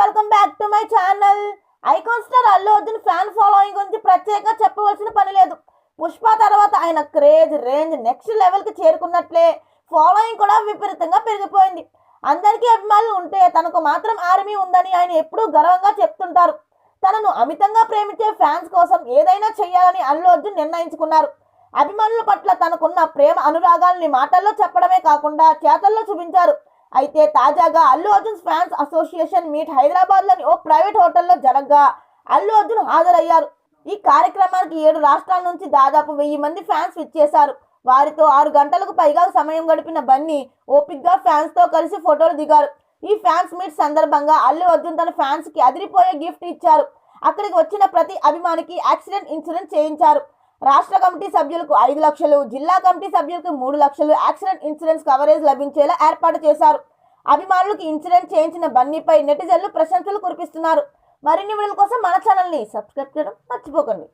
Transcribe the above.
Welcome back to my channel. Icon star Allu Arjun fan following గురించి ప్రత్యేకంగా చెప్పవలసిన పని లేదు. పుష్ప తర్వాత ఆయన క్రేజ్ రేంజ్ నెక్స్ట్ లెవెల్కి చేరుకున్నట్లే ఫాలోయింగ్ కూడా విపరీతంగా పెరిగిపోయింది. అందరికీ అభిమానులు ఉంటే తనకు మాత్రం ఆర్మీ ఉందని ఆయన ఎప్పుడూ గర్వంగా చెప్తుంటారు. తనను అమితంగా ప్రేమించే ఫ్యాన్స్ కోసం ఏదైనా చెయ్యాలని అల్లు అర్జున్ నిర్ణయించుకున్నారు. అభిమానుల పట్ల తనకున్న ప్రేమ అనురాగాల్ని మాటల్లో చెప్పడమే కాకుండా చేతల్లో చూపించారు. అయితే తాజాగా Allu Arjun fans association meet హైదరాబాద్లోని ఓ ప్రైవేట్ హోటల్లో జరగ్గా అల్లు అర్జున్ హాజరయ్యారు. ఈ కార్యక్రమానికి 7 రాష్ట్రాల నుంచి దాదాపు 1000 మంది ఫ్యాన్స్ విచ్చేశారు. వారితో 6 గంటలకు పైగా సమయం గడిపిన బన్నీ ఓపిక్గా ఫ్యాన్స్తో కలిసి ఫోటోలు దిగారు. ఈ ఫ్యాన్స్ మీట్ సందర్భంగా అల్లు అర్జున్ తన ఫ్యాన్స్కి అదిరిపోయే గిఫ్ట్ ఇచ్చారు. అక్కడికి వచ్చిన ప్రతి అభిమానికి యాక్సిడెంట్ ఇన్సూరెన్స్ చేయించారు. రాష్ట్ర కమిటీ సభ్యులకు 5 లక్షలు, జిల్లా కమిటీ సభ్యులకు 3 లక్షలు యాక్సిడెంట్ ఇన్సూరెన్స్ కవరేజ్ లభించేలా ఏర్పాటు చేశారు. అభిమానులకు ఇన్సూరెన్స్ చేయించిన బన్నీపై నెటిజన్లు ప్రశంసలు కురిపిస్తున్నారు. మరిన్ని వీడియోల కోసం మన ఛానల్ని సబ్స్క్రైబ్ చేయడం మర్చిపోకండి.